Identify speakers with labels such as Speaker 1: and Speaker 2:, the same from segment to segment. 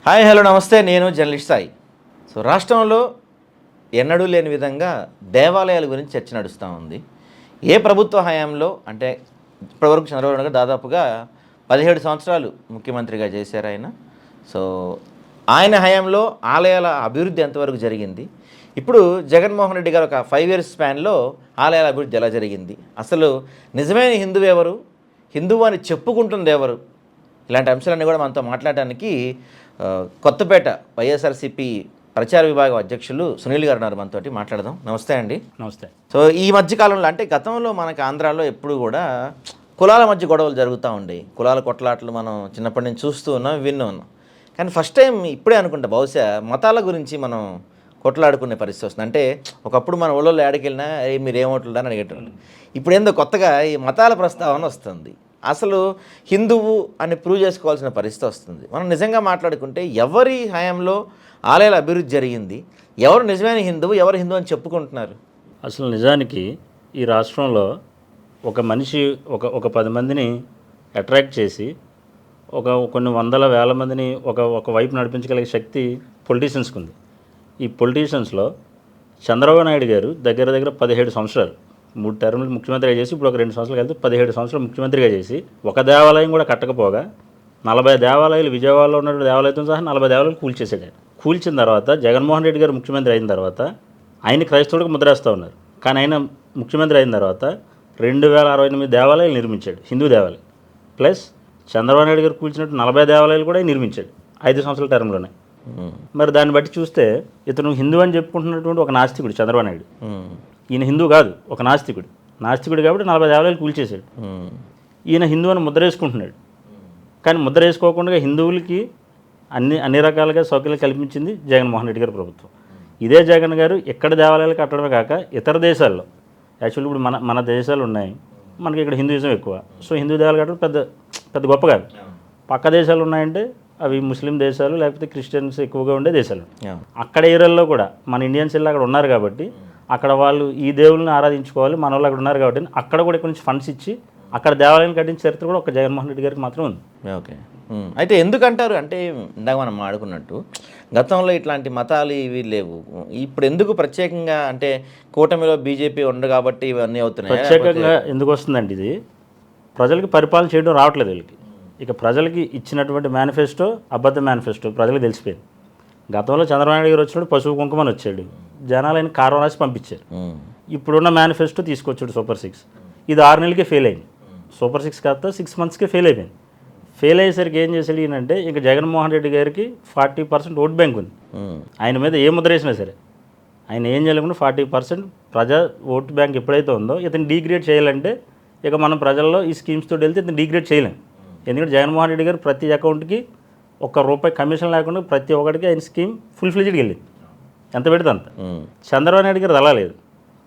Speaker 1: Hi hello నమస్తే, నేను journalist Sai. రాష్ట్రంలో ఎన్నడూ లేని విధంగా దేవాలయాల గురించి చర్చ నడుస్తూ ఉంది. ఏ ప్రభుత్వ హయాంలో అంటే ఇప్పటివరకు చంద్రబాబు నాయుడు గారు దాదాపుగా 17 సంవత్సరాలు ముఖ్యమంత్రిగా చేశారు ఆయన. సో ఆయన హయాంలో ఆలయాల అభివృద్ధి ఎంతవరకు జరిగింది? ఇప్పుడు జగన్మోహన్ రెడ్డి గారు ఒక 5 ఇయర్స్ స్పాన్లో ఆలయాల అభివృద్ధి ఎలా జరిగింది? అసలు నిజమైన హిందువు ఎవరు? హిందువు అని చెప్పుకుంటుంది ఎవరు? ఇలాంటి అంశాలన్నీ కూడా మనతో మాట్లాడడానికి కొత్తపేట వైఎస్ఆర్సీపీ ప్రచార విభాగం అధ్యక్షులు సునీల్ గారు ఉన్నారు, మనతోటి మాట్లాడదాం. నమస్తే అండి.
Speaker 2: నమస్తే.
Speaker 1: ఈ మధ్యకాలంలో అంటే గతంలో మనకి ఆంధ్రాలో ఎప్పుడు కూడా కులాల మధ్య గొడవలు జరుగుతూ ఉండేవి. కులాల కొట్లాట్లు మనం చిన్నప్పటి నుంచి చూస్తూ ఉన్నాం, విన్ను ఉన్నాం. కానీ ఫస్ట్ టైం ఇప్పుడే అనుకుంటా బహుశా మతాల గురించి మనం కొట్లాడుకునే పరిస్థితి వస్తుంది. అంటే ఒకప్పుడు మన ఊళ్ళో ఏడకెళ్ళినా మీరు ఏమవుతుందని అడిగేటోళ్ళు. ఇప్పుడు ఏందో కొత్తగా ఈ మతాల ప్రస్తావన వస్తుంది. అసలు హిందువు అని ప్రూవ్ చేసుకోవాల్సిన పరిస్థితి వస్తుంది. మనం నిజంగా మాట్లాడుకుంటే ఎవరి హయాంలో ఆలయాల అభివృద్ధి జరిగింది? ఎవరు నిజమైన హిందువు, ఎవరు హిందువు అని చెప్పుకుంటున్నారు?
Speaker 2: అసలు నిజానికి ఈ రాష్ట్రంలో ఒక మనిషి ఒక 10 మందిని అట్రాక్ట్ చేసి కొన్ని వందల వేల మందిని ఒక వైపు నడిపించగలిగే శక్తి పొలిటీషియన్స్కి ఉంది. ఈ పొలిటీషియన్స్లో చంద్రబాబు నాయుడు గారు దగ్గర 17 సంవత్సరాలు 3 టర్ములు ముఖ్యమంత్రిగా చేసి ఇప్పుడు ఒక 2 సంవత్సరాలు కలిపి 17 సంవత్సరాలు ముఖ్యమంత్రిగా చేసి ఒక దేవాలయం కూడా కట్టకపోగా 40 దేవాలయాలు విజయవాడలో ఉన్న దేవాలయంతో సహా 40 దేవాలయాలు కూల్చేసాడు. ఆయన కూల్చిన తర్వాత జగన్మోహన్ రెడ్డి గారు ముఖ్యమంత్రి అయిన తర్వాత ఆయన క్రైస్తవుడికి ముద్రేస్తూ ఉన్నారు. కానీ ఆయన ముఖ్యమంత్రి అయిన తర్వాత 2068 దేవాలయాలు నిర్మించాడు, హిందూ దేవాలయం. ప్లస్ చంద్రబాబు నాయుడు గారు కూల్చినట్టు 40 దేవాలయాలు కూడా నిర్మించాడు 5 సంవత్సరాల టర్మ్లోనే. మరి దాన్ని బట్టి చూస్తే ఇతను హిందూ అని చెప్పుకుంటున్నటువంటి ఒక నాస్తికుడు చంద్రబాబు నాయుడు. ఈయన హిందూ కాదు, ఒక నాస్తికుడు కాబట్టి 40 దేవాలయాలు కూల్చేశాడు. ఈయన హిందూ అని ముద్ర వేసుకుంటున్నాడు. కానీ ముద్ర వేసుకోకుండా హిందువులకి అన్ని రకాలుగా సౌకర్యాలు కల్పించింది జగన్మోహన్ రెడ్డి గారి ప్రభుత్వం. ఇదే జగన్ గారు ఎక్కడ దేవాలయాలు కట్టడమే కాక ఇతర దేశాల్లో, యాక్చువల్లీ ఇప్పుడు మన దేశాలు ఉన్నాయి, మనకి ఇక్కడ హిందూయిజం ఎక్కువ. సో హిందూ దేవాలయాలు కట్టడం పెద్ద గొప్ప కాదు. పక్క దేశాలు ఉన్నాయంటే అవి ముస్లిం దేశాలు లేకపోతే క్రిస్టియన్స్ ఎక్కువగా ఉండే దేశాలు. అక్కడ ఏరియాల్లో కూడా మన ఇండియన్స్ వెళ్ళి అక్కడ ఉన్నారు కాబట్టి అక్కడ వాళ్ళు ఈ దేవుళ్ళని ఆరాధించుకోవాలి, మన వాళ్ళు అక్కడ ఉన్నారు కాబట్టి అక్కడ కూడా ఇక్కడ నుంచి ఫండ్స్ ఇచ్చి అక్కడ దేవాలయం కట్టించిన చరిత్ర కూడా ఒక జగన్మోహన్ రెడ్డి గారికి మాత్రం ఉంది.
Speaker 1: ఓకే. అయితే ఎందుకంటారు అంటే ఇందాక మనం ఆడుకున్నట్టు గతంలో ఇట్లాంటి మతాలు ఇవి లేవు, ఇప్పుడు ఎందుకు ప్రత్యేకంగా అంటే కూటమిలో బీజేపీ ఉంది కాబట్టి ఇవన్నీ అవుతున్నాయి?
Speaker 2: ప్రత్యేకంగా ఎందుకు వస్తుందండి? ఇది ప్రజలకి పరిపాలన చేయడం రావట్లేదు వీళ్ళకి. ఇక ప్రజలకి ఇచ్చినటువంటి మేనిఫెస్టో అబద్ధ మేనిఫెస్టో ప్రజలకు తెలిసిపోయింది. గతంలో చంద్రబాబు నాయుడు గారు వచ్చినప్పుడు పశువు కుంకుమని వచ్చాడు, జనాలు ఆయన కారం రాసి పంపించారు. ఇప్పుడున్న మేనిఫెస్టో తీసుకొచ్చాడు సూపర్ 6. ఇది 6 నెలలకే ఫెయిల్ అయింది. సూపర్ 6 కాస్త 6 మంత్స్కే ఫెయిల్ అయిపోయింది. ఫెయిల్ అయ్యేసరికి ఏం చేశాడు ఈయనంటే, ఇక జగన్మోహన్ రెడ్డి గారికి 40% ఓట్ బ్యాంక్ ఉంది. ఆయన మీద ఏ ముద్ర వేసినా సరే ఆయన ఏం చేయలేకుండా 40% ప్రజా ఓట్ బ్యాంక్ ఎప్పుడైతే ఉందో ఇతను డీగ్రేడ్ చేయాలంటే ఇక మనం ప్రజల్లో ఈ స్కీమ్స్తో వెళ్తే ఇతను డీగ్రేడ్ చేయలేం. ఎందుకంటే జగన్మోహన్ రెడ్డి గారు ప్రతి అకౌంట్కి ₹1 కమిషన్ లేకుండా ప్రతి ఒక్కడికి ఆయన స్కీమ్ ఫుల్ ఫ్లెడ్జ్డ్గా వెళ్ళింది, ఎంత పెడితే అంత. చంద్రబాబు నాయుడు గారు అలా లేదు.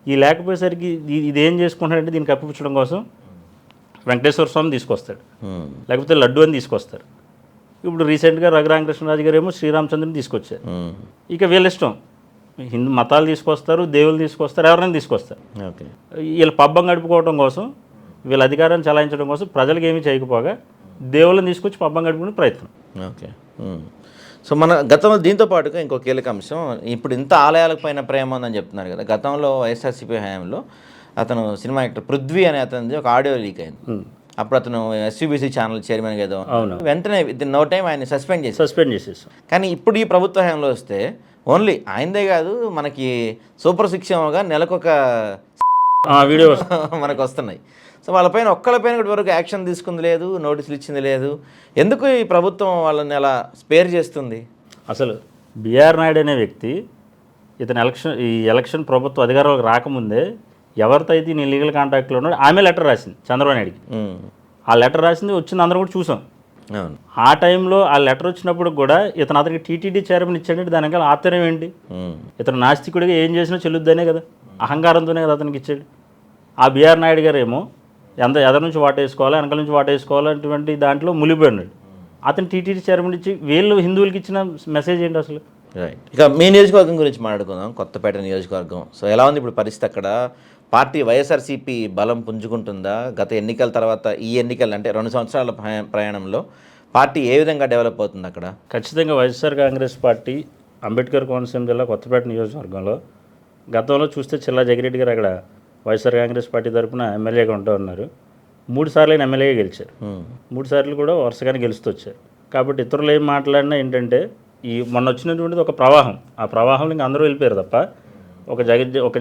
Speaker 2: ఈ లేకపోయేసరికి ఇది ఏం చేసుకుంటాడంటే దీన్ని కప్పిపుచ్చడం కోసం వెంకటేశ్వర స్వామి తీసుకొస్తాడు, లేకపోతే లడ్డు అని తీసుకొస్తారు. ఇప్పుడు రీసెంట్గా రఘురామకృష్ణరాజు గారు ఏమో శ్రీరామచంద్రుని తీసుకొచ్చారు. ఇక వీళ్ళ ఇష్టం, హిందూ మతాలు తీసుకొస్తారు, దేవుళ్ళు తీసుకొస్తారు, ఎవరైనా తీసుకొస్తారు.
Speaker 1: ఓకే.
Speaker 2: వీళ్ళ పబ్బం గడుపుకోవడం కోసం, వీళ్ళ అధికారాన్ని చలాయించడం కోసం ప్రజలకు ఏమీ చేయకపోగా దేవుళ్ళని తీసుకొచ్చి పబ్బం గడుపుకునే ప్రయత్నం.
Speaker 1: ఓకే. సో మన గతంలో దీంతో పాటుగా ఇంకో కీలక అంశం, ఇప్పుడు ఇంత ఆలయాలకు పైన ప్రేమ ఉందని చెప్తున్నారు కదా. గతంలో వైఎస్ఆర్సీపీ హయాంలో అతను సినిమా యాక్టర్ పృథ్వీ అనే అతనిది ఒక ఆడియో లీక్ అయింది. అప్పుడు అతను ఎస్యూబీసీ ఛానల్ చైర్మన్ ఏదో, వెంటనే నో టైం ఆయన సస్పెండ్ చేసేసాం. కానీ ఇప్పుడు ఈ ప్రభుత్వ హయాంలో వస్తే ఓన్లీ ఆయనదే కాదు, మనకి సూపర్ 6గా నెలకొక
Speaker 2: వీడియో
Speaker 1: మనకు వస్తున్నాయి. సో వాళ్ళపైన ఒక్కళ్ళపైన ఇప్పటి వరకు యాక్షన్ తీసుకుంది లేదు, నోటీసులు ఇచ్చింది లేదు. ఎందుకు ఈ ప్రభుత్వం వాళ్ళని అలా స్పేర్ చేస్తుంది?
Speaker 2: అసలు బిఆర్ నాయుడు అనే వ్యక్తి ఇతను ఈ ఎలక్షన్ ప్రభుత్వం అధికారంలోకి రాకముందే ఎవరితో అయితే నేను లీగల్ కాంటాక్ట్లో ఉన్నాడు ఆమె లెటర్ రాసింది చంద్రబాబు నాయుడికి. ఆ లెటర్ రాసింది వచ్చింది, అందరూ కూడా చూసాం. ఆ టైంలో ఆ లెటర్ వచ్చినప్పుడు కూడా ఇతను అతనికి టీటీడీ చైర్మన్ ఇచ్చాడంటే దానికి ఆశ్చర్యం ఏంటి? ఇతను నాస్తికుడిగా ఏం చేసినా చెల్లుద్దనే కదా, అహంకారంతోనే కదా అతనికి ఇచ్చాడు. ఆ బిఆర్ నాయుడు గారు ఏమో ఎదరి నుంచి వాటేసుకోవాలి, వెనకాల నుంచి వాటేసుకోవాలి అటువంటి దాంట్లో మునిగిపోయినాడు. అతను టీటీడీ చైర్మన్ ఇచ్చి వీళ్ళు హిందువులకి ఇచ్చిన మెసేజ్ ఏంటి అసలు?
Speaker 1: రైట్. ఇక మీ నియోజకవర్గం గురించి మాట్లాడుకుందాం, కొత్తపేట నియోజకవర్గం. సో ఎలా ఉంది ఇప్పుడు పరిస్థితి అక్కడ? పార్టీ వైఎస్ఆర్సీపీ బలం పుంజుకుంటుందా? గత ఎన్నికల తర్వాత ఈ ఎన్నికలు అంటే 2 సంవత్సరాల ప్రయాణంలో పార్టీ ఏ విధంగా డెవలప్ అవుతుంది అక్కడ?
Speaker 2: ఖచ్చితంగా వైఎస్ఆర్ కాంగ్రెస్ పార్టీ అంబేద్కర్ కోనసీమ జిల్లా కొత్తపేట నియోజకవర్గంలో గతంలో చూస్తే చిల్లా జగిరెడ్డి గారు అక్కడ వైఎస్ఆర్ కాంగ్రెస్ పార్టీ తరఫున ఎమ్మెల్యేగా ఉంటూ ఉన్నారు. 3 సార్లు ఆయన ఎమ్మెల్యేగా గెలిచారు. 3 సార్లు కూడా వరుసగానే గెలుస్తూ వచ్చారు. కాబట్టి ఇతరులు ఏం మాట్లాడినా ఏంటంటే ఈ మొన్న వచ్చినటువంటిది ఒక ప్రవాహం. ఆ ప్రవాహంలో ఇంకా అందరూ వెళ్ళిపోయారు తప్ప ఒక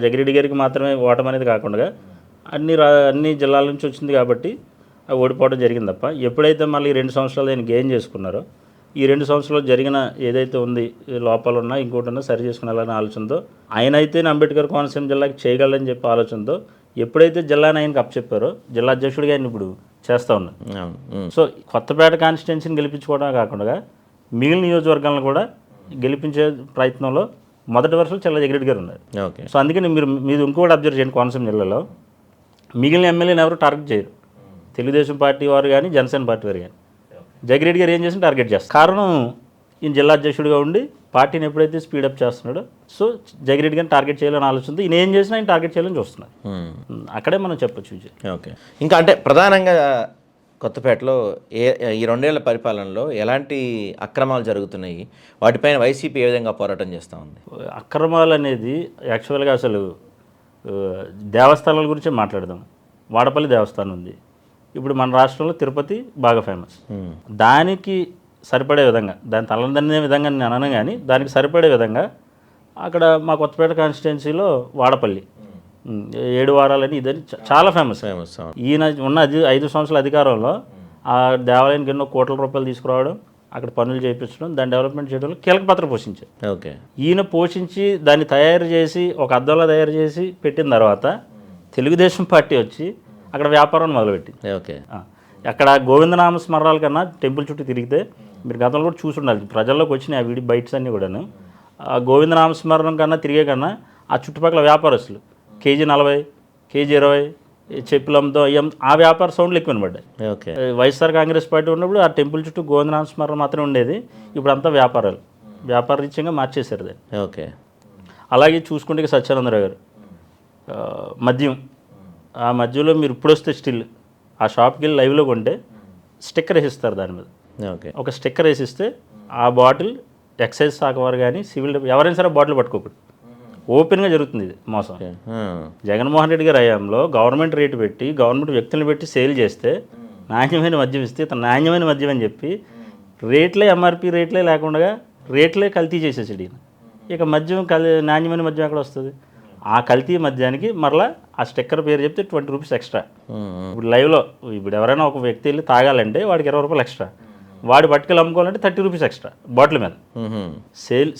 Speaker 2: జగిరెడ్డి గారికి మాత్రమే ఓటమి అనేది కాకుండా అన్ని జిల్లాల నుంచి వచ్చింది కాబట్టి ఓడిపోవడం జరిగింది తప్ప ఎప్పుడైతే మళ్ళీ 2 సంవత్సరాలు ఆయన గెయిన్ చేసుకున్నారో ఈ 2 సంవత్సరాలు జరిగిన ఏదైతే ఉంది లోపాలు ఉన్నా ఇంకోటి ఉన్నా సరి చేసుకునేలానే ఆలోచనతో ఆయన అయితే అంబేద్కర్ కోనసీమ జిల్లాకి చేయగలని చెప్పి ఆలోచనతో ఎప్పుడైతే జిల్లాని ఆయనకు అప్పచెప్పారో జిల్లా అధ్యక్షుడిగా ఆయన ఇప్పుడు చేస్తూ ఉన్నారు. సో కొత్తపేట కాన్స్టిట్యున్సీని గెలిపించుకోవడమే కాకుండా మిగిలిన నియోజకవర్గాలను కూడా గెలిపించే ప్రయత్నంలో మొదటి వరుసలో చిల్లా జగిరెడ్డి గారు ఉన్నారు.
Speaker 1: ఓకే.
Speaker 2: సో అందుకని మీరు ఇంకోటి అబ్జర్వ్ చేయండి, కోనసీమ జిల్లాలో మిగిలిన ఎమ్మెల్యేని ఎవరు టార్గెట్ చేయరు. తెలుగుదేశం పార్టీ వారు కానీ జనసేన పార్టీ వారు కానీ జగిరెడ్డి గారు ఏం చేసి టార్గెట్ చేస్తారు. కారణం ఈయన జిల్లా అధ్యక్షుడిగా ఉండి పార్టీని ఎప్పుడైతే స్పీడప్ చేస్తున్నాడో సో జగిరెడ్డి గారిని టార్గెట్ చేయాలని ఆలోచనతో ఈయన ఏం చేసినా ఆయన టార్గెట్ చేయాలని చూస్తున్నారు. అక్కడే మనం చెప్పొచ్చు.
Speaker 1: ఓకే. ఇంకా అంటే ప్రధానంగా కొత్తపేటలో ఈ 2 ఏళ్ల పరిపాలనలో ఎలాంటి అక్రమాలు జరుగుతున్నాయి, వాటిపైన వైసీపీ ఏ విధంగా పోరాటం చేస్తూ ఉంది?
Speaker 2: అక్రమాలు అనేది యాక్చువల్గా అసలు దేవస్థానాల గురించే మాట్లాడదాం. వాడపల్లి దేవస్థానం ఉంది, ఇప్పుడు మన రాష్ట్రంలో తిరుపతి బాగా ఫేమస్. దానికి సరిపడే విధంగా దాని తలదన్నే విధంగా నేను అనను, కానీ దానికి సరిపడే విధంగా అక్కడ మా కొత్తపేట కాన్స్టిట్యున్సీలో వాడపల్లి 7 వారాలని ఇదని చాలా ఫేమస్. ఈయన ఉన్న 5 సంవత్సరాల అధికారంలో ఆ దేవాలయానికి ఎన్నో కోట్ల రూపాయలు తీసుకురావడం, అక్కడ పనులు చేయించడం, దాన్ని డెవలప్మెంట్ చేయడంలో కీలక పాత్ర పోషించారు.
Speaker 1: ఓకే.
Speaker 2: ఈయన పోషించి దాన్ని తయారు చేసి ఒక అద్దంలో తయారు చేసి పెట్టిన తర్వాత తెలుగుదేశం పార్టీ వచ్చి అక్కడ వ్యాపారాన్ని మొదలుపెట్టింది.
Speaker 1: ఓకే.
Speaker 2: అక్కడ గోవిందనామ స్మరణాల కన్నా టెంపుల్ చుట్టూ తిరిగితే మీరు గతంలో కూడా చూసి ఉండాలి, ప్రజల్లోకి వచ్చినాయి ఆ వీడి బైట్స్ అన్నీ కూడాను. ఆ గోవిందనామ స్మరణం కన్నా తిరిగే కన్నా ఆ చుట్టుపక్కల వ్యాపారస్తులు కేజీ 40 కేజీ 20 చెప్పులంతో ఆ వ్యాపార సౌండ్లు ఎక్కువ వినబడ్డాయి.
Speaker 1: ఓకే.
Speaker 2: వైఎస్ఆర్ కాంగ్రెస్ పార్టీ ఉన్నప్పుడు ఆ టెంపుల్ చుట్టూ గోవిందనామ స్మరణ మాత్రమే ఉండేది, ఇప్పుడు అంతా వ్యాపార రీత్యంగా మార్చేశారు దాన్ని.
Speaker 1: ఓకే.
Speaker 2: అలాగే చూసుకుంటే సత్యానందరావు గారు మద్యం, ఆ మధ్యలో మీరు ఇప్పుడు వస్తే స్టిల్ ఆ షాప్కి వెళ్ళి లైవ్లో కొంటే స్టిక్కర్ వేసిస్తారు దాని మీద.
Speaker 1: ఓకే.
Speaker 2: ఒక స్టిక్కర్ వేసిస్తే ఆ బాటిల్ ఎక్సైజ్ శాఖ వారు కానీ సివిల్ ఎవరైనా సరే బాటిల్ పట్టుకోకూడదు. ఓపెన్గా జరుగుతుంది ఇది మోసం. జగన్మోహన్ రెడ్డి గారి హయాంలో గవర్నమెంట్ రేటు పెట్టి గవర్నమెంట్ వ్యక్తులను పెట్టి సేల్ చేస్తే నాణ్యమైన మద్యం ఇస్తే తన నాణ్యమైన మద్యం అని చెప్పి రేట్లే ఎంఆర్పి రేట్లే లేకుండా రేట్లే కల్తీ చేసేసాడు ఈయన. ఇక మద్యం నాణ్యమైన మద్యం ఎక్కడ వస్తుంది? ఆ కల్తీ మద్యానికి మరలా ఆ స్టిక్కర్ పేరు చెప్తే 20 రూపీస్ ఎక్స్ట్రా. ఇప్పుడు లైవ్లో ఇప్పుడు ఎవరైనా ఒక వ్యక్తి వెళ్ళి తాగాలంటే వాడికి 20 రూపాయలు ఎక్స్ట్రా, వాడి పట్టుకెళ్ళి అమ్ముకోవాలంటే 30 రూపీస్ ఎక్స్ట్రా బాటిల్ మీద.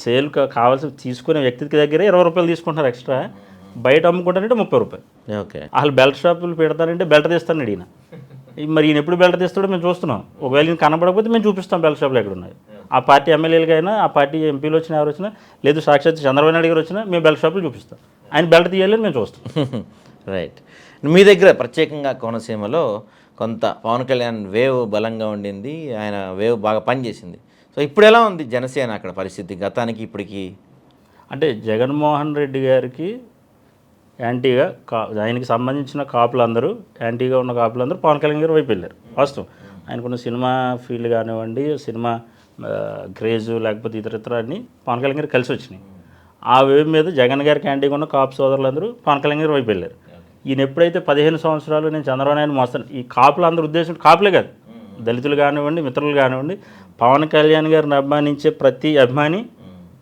Speaker 2: సేల్ కావాల్సి తీసుకునే వ్యక్తికి దగ్గరే 20 రూపాయలు తీసుకుంటున్నారు ఎక్స్ట్రా, బయట అమ్ముకుంటానంటే 30 రూపాయలు.
Speaker 1: ఓకే.
Speaker 2: అసలు బెల్ట్ షాపులు పెడతానంటే బెల్ట్ తీస్తాను ఈయన. మరి ఈయన ఎప్పుడు బెల్ట్ తీస్తాడో మేము చూస్తున్నాం. ఒకవేళ ఈయన కనబడకపోతే మేము చూపిస్తాం బెల్ట్ షాపులు ఎక్కడ ఉన్నాయి. ఆ పార్టీ ఎమ్మెల్యేలకైనా ఆ పార్టీ ఎంపీలు వచ్చినా ఎవరు వచ్చినా లేదు సాక్షాత్ చంద్రబాబు నాయుడు గారు వచ్చినా మేము బెల్ట్ షాపులు చూపిస్తాం, ఆయన బెల్ట్ తీయాలని మేము చూస్తాం.
Speaker 1: రైట్. మీ దగ్గర ప్రత్యేకంగా కోనసీమలో కొంత పవన్ కళ్యాణ్ వేవ్ బలంగా ఉండింది, ఆయన వేవ్ బాగా పనిచేసింది. సో ఇప్పుడు ఎలా ఉంది జనసేన అక్కడ పరిస్థితి గతానికి ఇప్పటికి?
Speaker 2: అంటే జగన్మోహన్ రెడ్డి గారికి యాంటీగా ఆయనకి సంబంధించిన కాపులందరూ యాంటీగా ఉన్న కాపులందరూ పవన్ కళ్యాణ్ గారు వైపు వెళ్ళారు. వాస్తవం ఆయనకున్న సినిమా ఫీల్డ్ కానివ్వండి, సినిమా క్రేజు లేకపోతే ఇతర అన్నీ పవన్ కళ్యాణ్ గారు కలిసి వచ్చినాయి. ఆ వేవ్ మీద జగన్ గారికి యాంటీగా ఉన్న కాపు సోదరులందరూ పవన్ కళ్యాణ్ గారు వైపు వెళ్ళారు. ఈయన ఎప్పుడైతే 15 సంవత్సరాలు నేను చంద్రబాబు నాయుడు మోస్తాను, ఈ కాపులు అందరూ ఉద్దేశం కాపులే కాదు, దళితులు కానివ్వండి, మిత్రులు కానివ్వండి, పవన్ కళ్యాణ్ గారిని అభిమానించే ప్రతి అభిమాని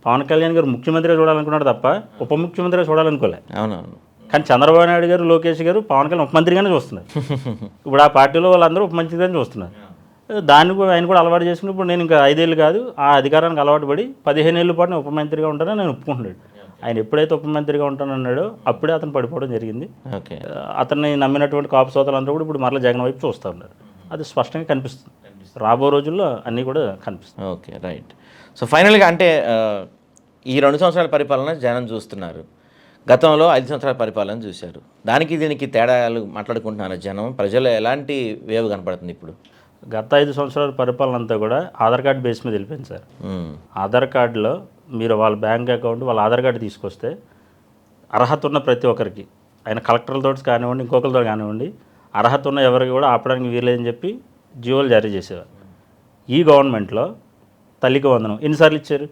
Speaker 2: పవన్ కళ్యాణ్ గారు ముఖ్యమంత్రిగా చూడాలనుకున్నాడు తప్ప ఉప ముఖ్యమంత్రిగా చూడాలనుకోలే.
Speaker 1: అవునవును.
Speaker 2: కానీ చంద్రబాబు నాయుడు గారు, లోకేష్ గారు పవన్ కళ్యాణ్ ఉపమంత్రిగానే చూస్తున్నారు. ఇప్పుడు ఆ పార్టీలో వాళ్ళందరూ ఉపమంత్రిగానే చూస్తున్నారు. దాన్ని ఆయన కూడా అలవాటు చేసుకుని ఇప్పుడు నేను ఇంకా 5 ఏళ్ళు కాదు ఆ అధికారానికి అలవాటు పడి 15 ఏళ్ళ పాటు నేను ఉపమంత్రిగా ఉంటానని నేను ఒప్పుకుంటున్నాడు. ఆయన ఎప్పుడైతే ఉపమంత్రిగా ఉంటానన్నాడో అప్పుడే అతను పడిపోవడం జరిగింది.
Speaker 1: ఓకే.
Speaker 2: అతన్ని నమ్మినటువంటి కాపు సోదరులందరూ కూడా ఇప్పుడు మరలా జగన్ వైపు చూస్తూ ఉన్నారు. అది స్పష్టంగా కనిపిస్తుంది. రాబో రోజుల్లో అన్నీ కూడా కనిపిస్తుంది.
Speaker 1: ఓకే. రైట్. సో ఫైనల్గా అంటే ఈ 2 సంవత్సరాల పరిపాలన జనం చూస్తున్నారు, గతంలో 5 సంవత్సరాల పరిపాలన చూశారు. దానికి దీనికి తేడాలు మాట్లాడుకుంటున్నారు జనం, ప్రజలు ఎలాంటి వేవ్ కనపడుతుంది ఇప్పుడు?
Speaker 2: గత 5 సంవత్సరాల పరిపాలన అంతా కూడా ఆధార్ కార్డు బేస్ మీద వెళ్ళిపోయింది సార్. ఆధార్ కార్డులో మీరు వాళ్ళ బ్యాంక్ అకౌంట్ వాళ్ళ ఆధార్ కార్డు తీసుకొస్తే అర్హత ఉన్న ప్రతి ఒక్కరికి, ఆయన కలెక్టర్లతో కానివ్వండి ఇంకొకరితో కానివ్వండి, అర్హత ఉన్న ఎవరికి కూడా ఆపడానికి వీలేదని చెప్పి జీవోలు జారీ చేసేవారు. ఈ గవర్నమెంట్లో తల్లికి వందనం ఎన్నిసార్లు ఇచ్చారు?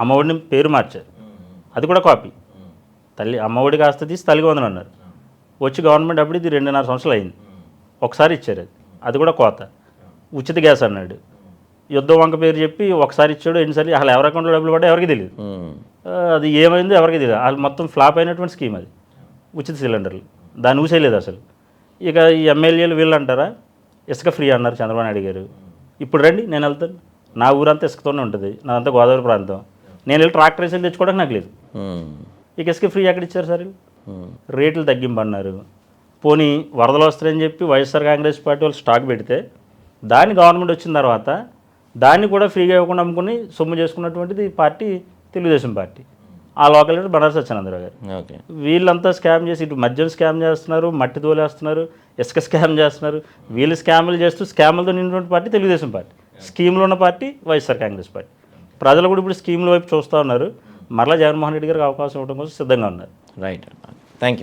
Speaker 2: అమ్మఒడిని పేరు మార్చారు, అది కూడా కాపీ. తల్లి అమ్మఒడి కాస్త తీసి తల్లికి వందనం అన్నారు. వచ్చి గవర్నమెంట్ అప్పుడు ఇది 2.5 సంవత్సరాలు అయింది, ఒకసారి ఇచ్చారు, అది కూడా కోత. ఉచిత గ్యాస్ అన్నాడు, యుద్ధం వంక పేరు చెప్పి ఒకసారి ఇచ్చాడు, ఎన్నిసార్లు అసలు ఎవరి అకౌంట్లో డబ్బులు పడ్డా ఎవరికి తెలియదు. అది ఏమైందో ఎవరికి తెలియదు. వాళ్ళు మొత్తం ఫ్లాప్ అయినటువంటి స్కీమ్ అది, ఉచిత సిలిండర్లు. దాన్ని ఊసేయలేదు అసలు. ఇక ఈ ఎమ్మెల్యేలు వీళ్ళు అంటారా, ఇసుక ఫ్రీ అన్నారు చంద్రబాబు నాయుడు గారు. ఇప్పుడు రండి నేను వెళ్తాను, నా ఊరంతా ఇసుకతోనే ఉంటుంది, నాదంతా గోదావరి ప్రాంతం, నేను వెళ్ళి ట్రాక్టర్ వేసి తెచ్చుకోవడానికి నాకు లేదు. ఇక ఇసుక ఫ్రీ ఎక్కడ ఇచ్చారు సార్? రేట్లు తగ్గింపు అన్నారు. పోనీ వరదలు వస్తాయని చెప్పి వైఎస్ఆర్ కాంగ్రెస్ పార్టీ వాళ్ళు స్టాక్ పెడితే దాన్ని గవర్నమెంట్ వచ్చిన తర్వాత దాన్ని కూడా ఫ్రీగా ఇవ్వకుండా అమ్ముకుని సొమ్ము చేసుకున్నటువంటిది పార్టీ తెలుగుదేశం పార్టీ. ఆ లోకల్ లీడర్ బండారు సత్యానందరావు గారు.
Speaker 1: ఓకే,
Speaker 2: వీళ్ళంతా స్కామ్ చేసి ఇటు మద్యం స్కామ్ చేస్తున్నారు, మట్టి తోలేస్తున్నారు, ఇసుక స్కామ్ చేస్తున్నారు. వీళ్ళు స్కాములు చేస్తూ స్కాములతో నిండినటువంటి పార్టీ తెలుగుదేశం పార్టీ, స్కీములు ఉన్న పార్టీ వైఎస్ఆర్ కాంగ్రెస్ పార్టీ. ప్రజలు కూడా ఇప్పుడు స్కీముల వైపు చూస్తూ ఉన్నారు. మరలా జగన్మోహన్ రెడ్డి గారికి అవకాశం ఇవ్వడం కోసం సిద్ధంగా ఉన్నారు.
Speaker 1: Right, thank you.